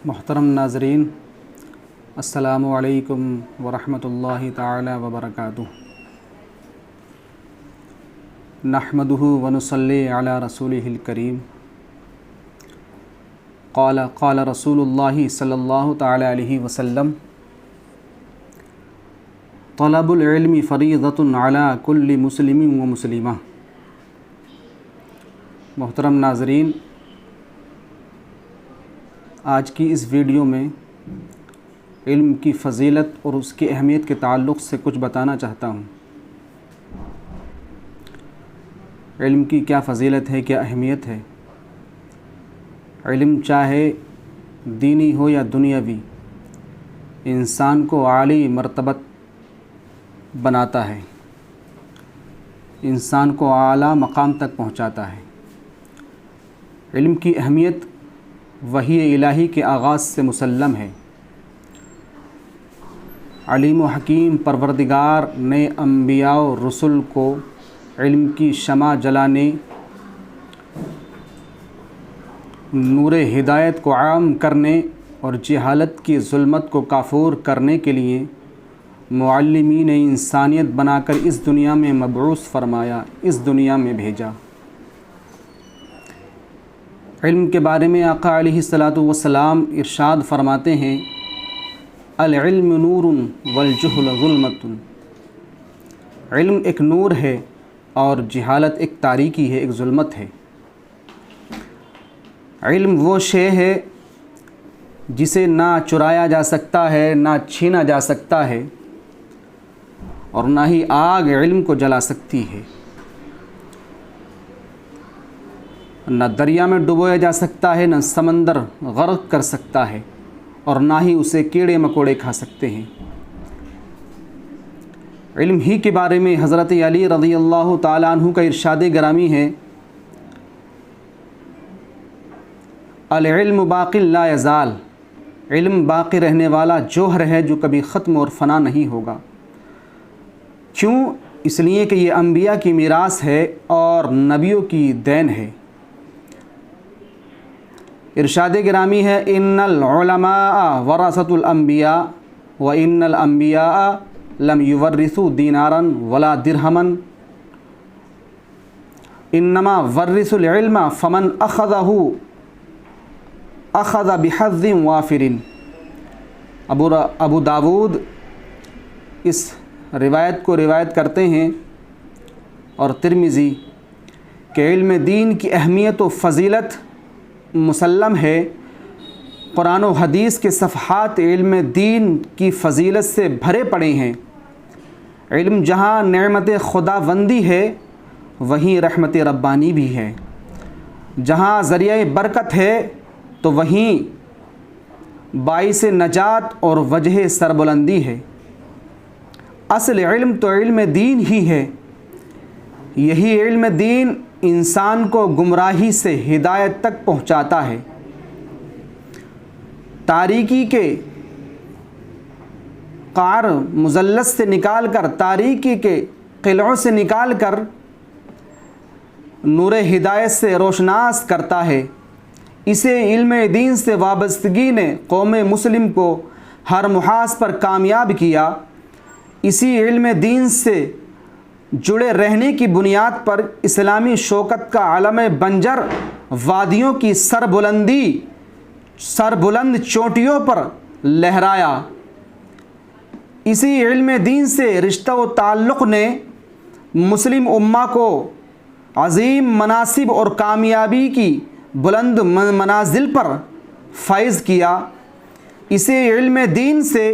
محترم ناظرین، السلام علیکم ورحمۃ اللہ تعالی وبرکاتہ۔ نحمدہ ونصلی علی رسولہ الکریم۔ قال رسول اللہ صلی اللہ تعالی علیہ وسلم: طلب العلم فریضۃ علی کل مسلم و مسلمہ۔ محترم ناظرین، آج کی اس ویڈیو میں علم کی فضیلت اور اس کی اہمیت کے تعلق سے کچھ بتانا چاہتا ہوں۔ علم کی کیا فضیلت ہے، کیا اہمیت ہے؟ علم چاہے دینی ہو یا دنیاوی، انسان کو عالی مرتبت بناتا ہے، انسان کو اعلیٰ مقام تک پہنچاتا ہے۔ علم کی اہمیت وحی الہی کے آغاز سے مسلم ہے۔ علیم و حکیم پروردگار نے انبیاء و رسل کو علم کی شمع جلانے، نور ہدایت کو عام کرنے اور جہالت کی ظلمت کو کافور کرنے کے لیے معلمین انسانیت بنا کر اس دنیا میں مبعوث فرمایا، اس دنیا میں بھیجا۔ علم کے بارے میں آقا علیہ الصلاۃ والسلام ارشاد فرماتے ہیں: العلم نور والجہل ظلمۃ۔ علم ایک نور ہے اور جہالت ایک تاریکی ہے، ایک ظلمت ہے۔ علم وہ شے ہے جسے نہ چرایا جا سکتا ہے، نہ چھینا جا سکتا ہے، اور نہ ہی آگ علم کو جلا سکتی ہے۔ نہ دریا میں ڈبویا جا سکتا ہے، نہ سمندر غرق کر سکتا ہے، اور نہ ہی اسے کیڑے مکوڑے کھا سکتے ہیں۔ علم ہی کے بارے میں حضرت علی رضی اللہ تعالیٰ عنہ کا ارشاد گرامی ہے: العلم باقی لا یزال۔ علم باقی رہنے والا جوہر ہے جو کبھی ختم اور فنا نہیں ہوگا۔ کیوں؟ اس لیے کہ یہ انبیاء کی میراث ہے اور نبیوں کی دین ہے۔ ارشاد گرامی ہے: ان العلماء ورثۃ الانبیاء وان الانبیاء لم یورثوا دینارا ولا درہما انما ورثوا العلم فمن اخذہ اخذ بحظ وافر۔ ابو داود اس روایت کو روایت کرتے ہیں، اور ترمذی، کہ علم دین کی اہمیت و فضیلت مسلم ہے۔ قرآن و حدیث کے صفحات علم دین کی فضیلت سے بھرے پڑے ہیں۔ علم جہاں نعمت خداوندی ہے، وہیں رحمت ربانی بھی ہے۔ جہاں ذریعہ برکت ہے تو وہیں باعث نجات اور وجہ سربلندی ہے۔ اصل علم تو علم دین ہی ہے۔ یہی علم دین انسان کو گمراہی سے ہدایت تک پہنچاتا ہے۔ تاریکی کے قعر مزلس سے نکال کر، تاریکی کے قلعوں سے نکال کر نور ہدایت سے روشناس کرتا ہے۔ اسے علم دین سے وابستگی نے قوم مسلم کو ہر محاذ پر کامیاب کیا۔ اسی علم دین سے جڑے رہنے کی بنیاد پر اسلامی شوکت کا علم بنجر وادیوں کی سربلند چوٹیوں پر لہرایا۔ اسی علم دین سے رشتہ و تعلق نے مسلم امہ کو عظیم مناصب اور کامیابی کی بلند منازل پر فائز کیا۔ اسی علم دین سے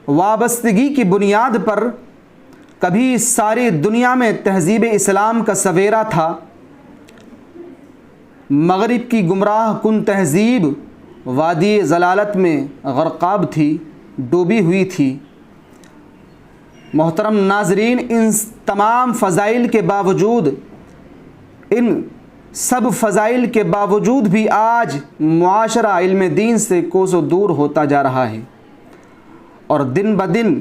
وابستگی کی بنیاد پر کبھی ساری دنیا میں تہذیب اسلام کا سویرا تھا۔ مغرب کی گمراہ کن تہذیب وادی ضلالت میں غرقاب تھی، ڈوبی ہوئی تھی۔ محترم ناظرین، ان تمام فضائل کے باوجود، ان سب فضائل کے باوجود بھی آج معاشرہ علم دین سے کوسوں دور ہوتا جا رہا ہے، اور دن بدن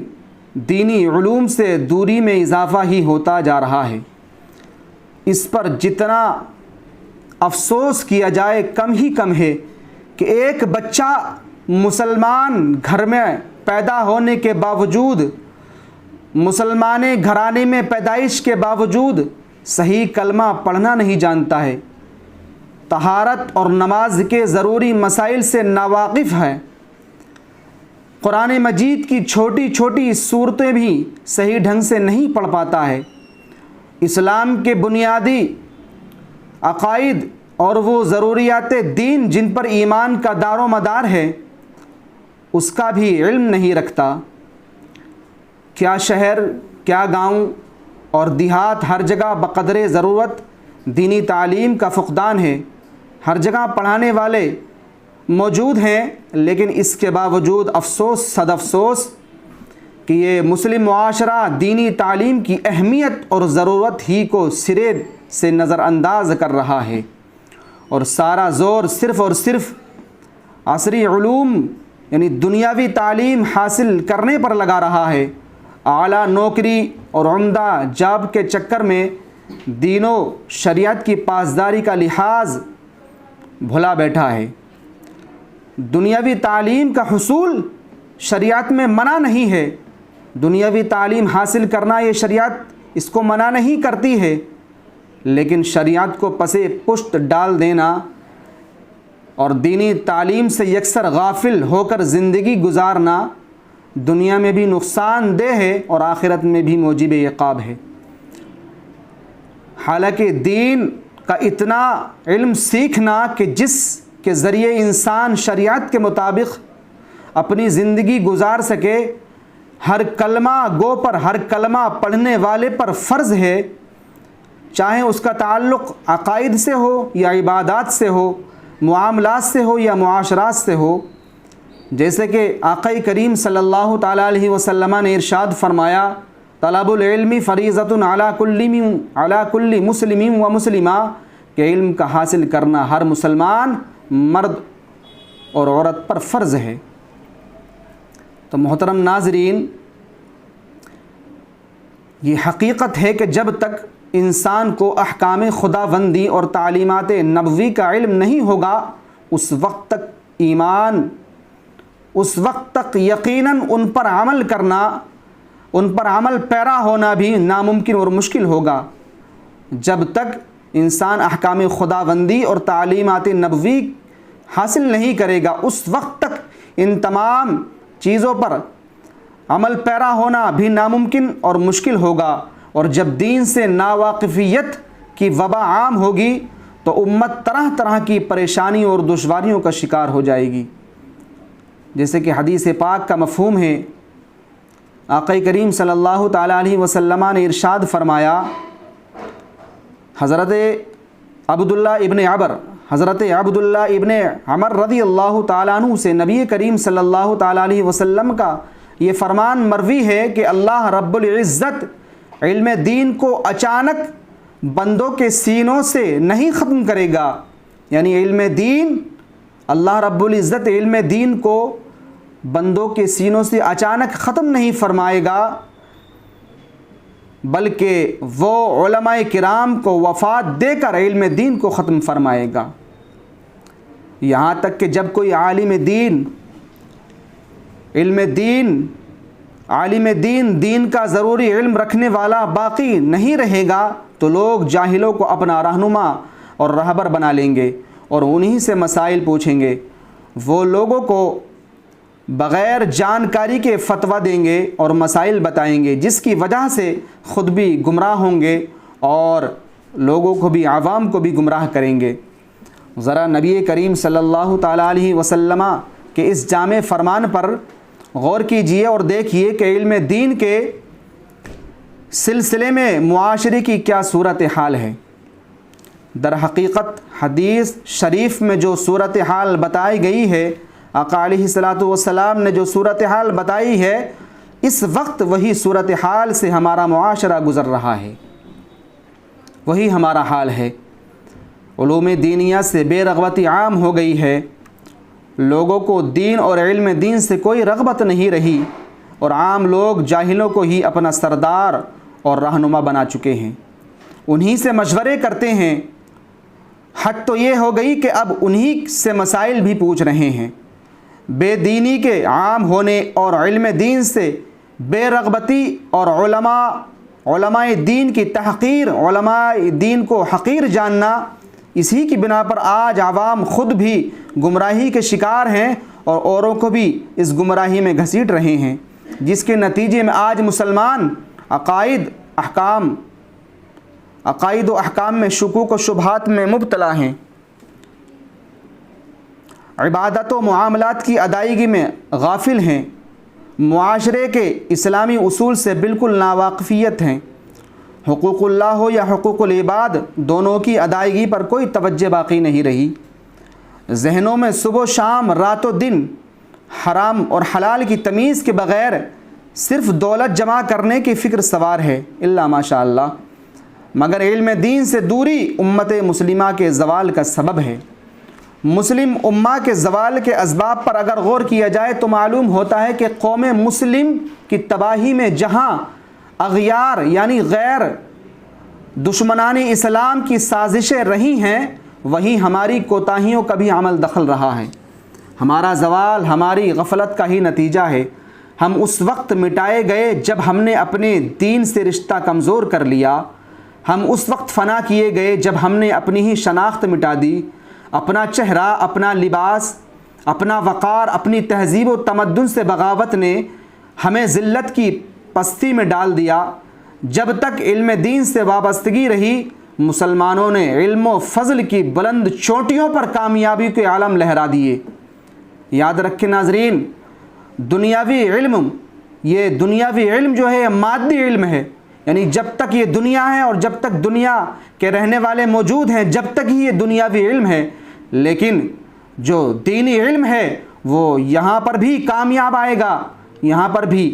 دینی علوم سے دوری میں اضافہ ہی ہوتا جا رہا ہے۔ اس پر جتنا افسوس کیا جائے کم ہی کم ہے کہ ایک بچہ مسلمان گھر میں پیدا ہونے کے باوجود، مسلمان گھرانے میں پیدائش کے باوجود صحیح کلمہ پڑھنا نہیں جانتا ہے، طہارت اور نماز کے ضروری مسائل سے ناواقف ہے، قرآن مجید کی چھوٹی چھوٹی صورتیں بھی صحیح ڈھنگ سے نہیں پڑھ پاتا ہے، اسلام کے بنیادی عقائد اور وہ ضروریات دین جن پر ایمان کا دار و مدار ہے اس کا بھی علم نہیں رکھتا۔ کیا شہر، کیا گاؤں اور دیہات، ہر جگہ بقدر ضرورت دینی تعلیم کا فقدان ہے، ہر جگہ پڑھانے والے موجود ہیں، لیکن اس کے باوجود افسوس صد افسوس کہ یہ مسلم معاشرہ دینی تعلیم کی اہمیت اور ضرورت ہی کو سرے سے نظر انداز کر رہا ہے، اور سارا زور صرف اور صرف عصری علوم یعنی دنیاوی تعلیم حاصل کرنے پر لگا رہا ہے، اعلیٰ نوکری اور عمدہ جاب کے چکر میں دین و شریعت کی پاسداری کا لحاظ بھلا بیٹھا ہے۔ دنیاوی تعلیم کا حصول شریعت میں منع نہیں ہے، دنیاوی تعلیم حاصل کرنا یہ شریعت اس کو منع نہیں کرتی ہے، لیکن شریعت کو پسے پشت ڈال دینا اور دینی تعلیم سے یکسر غافل ہو کر زندگی گزارنا دنیا میں بھی نقصان دہ ہے اور آخرت میں بھی موجب عقاب ہے۔ حالانکہ دین کا اتنا علم سیکھنا کہ جس کے ذریعے انسان شریعت کے مطابق اپنی زندگی گزار سکے، ہر کلمہ گو پر، ہر کلمہ پڑھنے والے پر فرض ہے، چاہے اس کا تعلق عقائد سے ہو یا عبادات سے ہو، معاملات سے ہو یا معاشرات سے ہو۔ جیسے کہ آقا کریم صلی اللہ تعالیٰ علیہ وسلم نے ارشاد فرمایا، طلب العلم فریضۃ علی کل مسلم و مسلمہ، کہ علم کا حاصل کرنا ہر مسلمان مرد اور عورت پر فرض ہے۔ تو محترم ناظرین، یہ حقیقت ہے کہ جب تک انسان کو احکام خداوندی اور تعلیمات نبوی کا علم نہیں ہوگا، اس وقت تک ایمان، اس وقت تک یقیناً ان پر عمل کرنا، ان پر عمل پیرا ہونا بھی ناممکن اور مشکل ہوگا۔ جب تک انسان احکام خداوندی اور تعلیمات نبوی حاصل نہیں کرے گا، اس وقت تک ان تمام چیزوں پر عمل پیرا ہونا بھی ناممکن اور مشکل ہوگا، اور جب دین سے ناواقفیت کی وبا عام ہوگی تو امت طرح طرح کی پریشانیوں اور دشواریوں کا شکار ہو جائے گی۔ جیسے کہ حدیث پاک کا مفہوم ہے، آقا کریم صلی اللہ تعالیٰ علیہ وسلم نے ارشاد فرمایا، حضرت عبداللہ ابن عمر رضی اللہ تعالیٰ عنہ سے نبی کریم صلی اللہ تعالیٰ علیہ وسلم کا یہ فرمان مروی ہے کہ اللہ رب العزت علم دین کو اچانک بندوں کے سینوں سے نہیں ختم کرے گا، یعنی علم دین، اللہ رب العزت علم دین کو بندوں کے سینوں سے اچانک ختم نہیں فرمائے گا، بلکہ وہ علماء کرام کو وفات دے کر علم دین کو ختم فرمائے گا۔ یہاں تک کہ جب کوئی عالم دین دین کا ضروری علم رکھنے والا باقی نہیں رہے گا تو لوگ جاہلوں کو اپنا رہنما اور رہبر بنا لیں گے اور انہی سے مسائل پوچھیں گے، وہ لوگوں کو بغیر جانکاری کے فتویٰ دیں گے اور مسائل بتائیں گے، جس کی وجہ سے خود بھی گمراہ ہوں گے اور لوگوں کو بھی، عوام کو بھی گمراہ کریں گے۔ ذرا نبی کریم صلی اللہ تعالیٰ علیہ وسلم کے اس جامع فرمان پر غور کیجئے اور دیکھیے کہ علم دین کے سلسلے میں معاشرے کی کیا صورتحال ہے۔ در حقیقت حدیث شریف میں جو صورتحال بتائی گئی ہے، آقا علیہ الصلاۃ والسلام نے جو صورتحال بتائی ہے، اس وقت وہی صورتحال سے ہمارا معاشرہ گزر رہا ہے، وہی ہمارا حال ہے۔ علوم دینیہ سے بے رغبتی عام ہو گئی ہے، لوگوں کو دین اور علم دین سے کوئی رغبت نہیں رہی، اور عام لوگ جاہلوں کو ہی اپنا سردار اور رہنما بنا چکے ہیں، انہی سے مشورے کرتے ہیں۔ حد تو یہ ہو گئی کہ اب انہی سے مسائل بھی پوچھ رہے ہیں۔ بے دینی کے عام ہونے اور علم دین سے بے رغبتی اور علماء دین کی تحقیر، علماء دین کو حقیر جاننا، اسی کی بنا پر آج عوام خود بھی گمراہی کے شکار ہیں اور اوروں کو بھی اس گمراہی میں گھسیٹ رہے ہیں، جس کے نتیجے میں آج مسلمان عقائد و احکام میں شکوک و شبہات میں مبتلا ہیں، عبادت و معاملات کی ادائیگی میں غافل ہیں، معاشرے کے اسلامی اصول سے بالکل ناواقفیت ہیں، حقوق اللہ ہو یا حقوق العباد دونوں کی ادائیگی پر کوئی توجہ باقی نہیں رہی، ذہنوں میں صبح و شام رات و دن حرام اور حلال کی تمیز کے بغیر صرف دولت جمع کرنے کی فکر سوار ہے، الا ماشاء اللہ، مگر علم دین سے دوری امت مسلمہ کے زوال کا سبب ہے۔ مسلم امہ کے زوال کے اسباب پر اگر غور کیا جائے تو معلوم ہوتا ہے کہ قوم مسلم کی تباہی میں جہاں اغیار یعنی غیر دشمنان اسلام کی سازشیں رہی ہیں، وہیں ہماری کوتاہیوں کا بھی عمل دخل رہا ہے۔ ہمارا زوال ہماری غفلت کا ہی نتیجہ ہے۔ ہم اس وقت مٹائے گئے جب ہم نے اپنے دین سے رشتہ کمزور کر لیا، ہم اس وقت فنا کیے گئے جب ہم نے اپنی ہی شناخت مٹا دی، اپنا چہرہ، اپنا لباس، اپنا وقار، اپنی تہذیب و تمدن سے بغاوت نے ہمیں ذلت کی پستی میں ڈال دیا۔ جب تک علم دین سے وابستگی رہی، مسلمانوں نے علم و فضل کی بلند چوٹیوں پر کامیابی کے عالم لہرا دیے۔ یاد رکھیں ناظرین، دنیاوی علم جو ہے مادی علم ہے، یعنی جب تک یہ دنیا ہے اور جب تک دنیا کے رہنے والے موجود ہیں، جب تک ہی یہ دنیاوی علم ہے، لیکن جو دینی علم ہے وہ یہاں پر بھی کامیاب آئے گا، یہاں پر بھی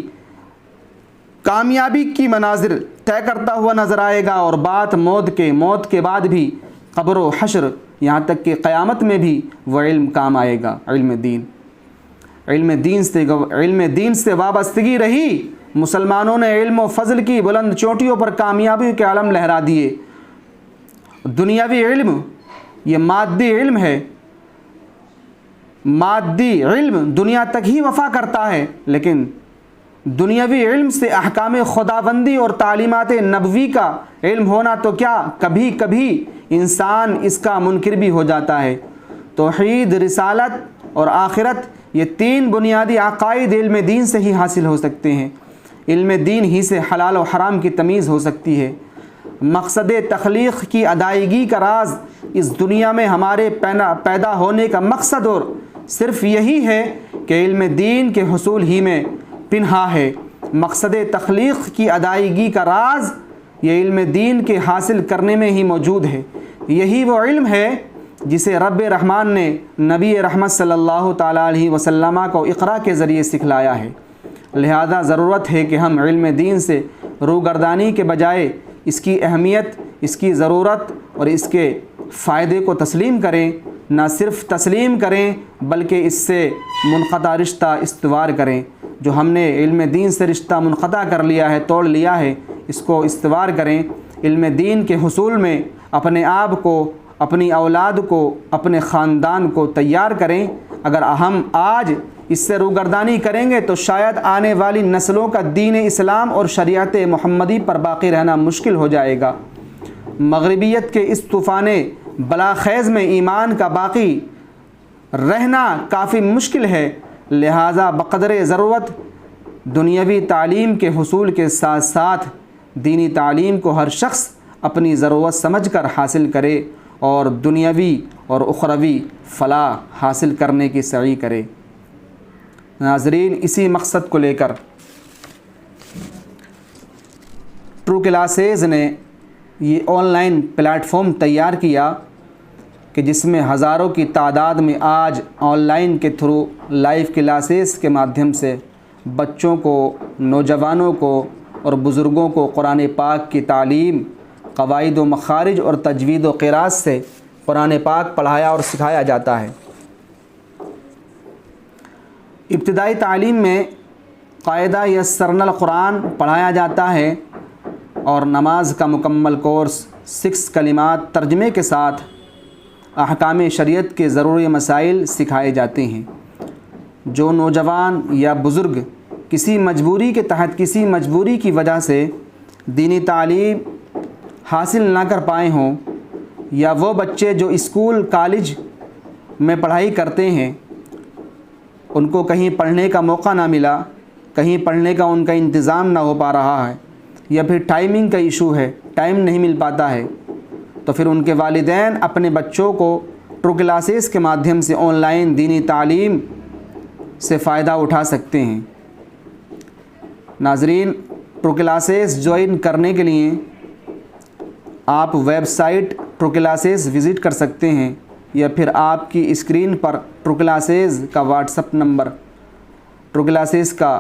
کامیابی کی مناظر طے کرتا ہوا نظر آئے گا، اور موت کے بعد بھی قبر و حشر یہاں تک کہ قیامت میں بھی وہ علم کام آئے گا۔ علم دین سے وابستگی رہی، مسلمانوں نے علم و فضل کی بلند چوٹیوں پر کامیابی کے عالم لہرا دیے۔ دنیاوی علم یہ مادی علم ہے، مادی علم دنیا تک ہی وفا کرتا ہے، لیکن دنیاوی علم سے احکام خداوندی اور تعلیمات نبوی کا علم ہونا تو کیا، کبھی کبھی انسان اس کا منکر بھی ہو جاتا ہے۔ توحید، رسالت اور آخرت، یہ تین بنیادی عقائد علم دین سے ہی حاصل ہو سکتے ہیں، علم دین ہی سے حلال و حرام کی تمیز ہو سکتی ہے۔ مقصد تخلیق کی ادائیگی کا راز اس دنیا میں ہمارے پیدا ہونے کا مقصد اور صرف یہی ہے کہ علم دین کے حصول ہی میں پنہا ہے۔ مقصد تخلیق کی ادائیگی کا راز یہ علم دین کے حاصل کرنے میں ہی موجود ہے۔ یہی وہ علم ہے جسے رب رحمان نے نبی رحمت صلی اللہ تعالیٰ علیہ وسلم کو اقرا کے ذریعے سکھلایا ہے۔ لہذا ضرورت ہے کہ ہم علم دین سے روگردانی کے بجائے اس کی اہمیت، اس کی ضرورت اور اس کے فائدے کو تسلیم کریں، نہ صرف تسلیم کریں بلکہ اس سے منقطع رشتہ استوار کریں۔ جو ہم نے علم دین سے رشتہ منقطع کر لیا ہے، توڑ لیا ہے، اس کو استوار کریں۔ علم دین کے حصول میں اپنے آپ کو، اپنی اولاد کو، اپنے خاندان کو تیار کریں۔ اگر ہم آج اس سے روگردانی کریں گے تو شاید آنے والی نسلوں کا دین اسلام اور شریعت محمدی پر باقی رہنا مشکل ہو جائے گا۔ مغربیت کے اس طوفان بلاخیز میں ایمان کا باقی رہنا کافی مشکل ہے، لہٰذا بقدر ضرورت دنیاوی تعلیم کے حصول کے ساتھ ساتھ دینی تعلیم کو ہر شخص اپنی ضرورت سمجھ کر حاصل کرے اور دنیاوی اور اخروی فلاح حاصل کرنے کی سعی کرے۔ ناظرین، اسی مقصد کو لے کر ٹرو کلاسز نے یہ آن لائن پلیٹ فارم تیار کیا کہ جس میں ہزاروں کی تعداد میں آج آن لائن کے تھرو لائیو کلاسز کے مادھیم سے بچوں کو، نوجوانوں کو اور بزرگوں کو قرآن پاک کی تعلیم، قواعد و مخارج اور تجوید و قراءت سے قرآن پاک پڑھایا اور سکھایا جاتا ہے۔ ابتدائی تعلیم میں قاعدہ یسرنا القرآن پڑھایا جاتا ہے اور نماز کا مکمل کورس 6 کلمات ترجمے کے ساتھ احکام شریعت کے ضروری مسائل سکھائے جاتے ہیں۔ جو نوجوان یا بزرگ کسی مجبوری کے تحت کسی مجبوری کی وجہ سے دینی تعلیم حاصل نہ کر پائے ہوں، یا وہ بچے جو اسکول کالج میں پڑھائی کرتے ہیں ان کو کہیں پڑھنے کا موقع نہ ملا، کہیں پڑھنے کا ان کا انتظام نہ ہو پا رہا ہے، یا پھر ٹائمنگ کا ایشو ہے، ٹائم نہیں مل پاتا ہے، تو پھر ان کے والدین اپنے بچوں کو ٹرو کلاسز کے مادھیم سے آن لائن دینی تعلیم سے فائدہ اٹھا سکتے ہیں۔ ناظرین، ٹرو کلاسز جوائن کرنے کے لیے آپ website true classes visit کر سکتے ہیں، یا پھر آپ کی اسکرین پر ٹرو کلاسز کا WhatsApp number, true classes کا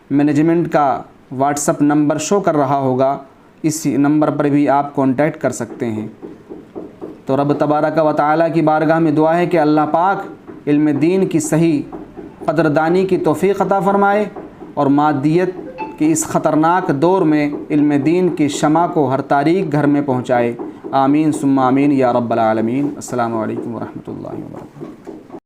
مینجمنٹ کا واٹس اپ نمبر شو کر رہا ہوگا، اس نمبر پر بھی آپ کانٹیکٹ کر سکتے ہیں۔ تو رب تبارک و تعالیٰ کی بارگاہ میں دعا ہے کہ اللہ پاک علم دین کی صحیح قدردانی کی توفیق عطا فرمائے، اور مادیت کہ اس خطرناک دور میں علم دین کی شمع کو ہر تاریک گھر میں پہنچائے۔ آمین ثم آمین یا رب العالمین۔ السلام علیکم ورحمۃ اللہ وبرکاتہ۔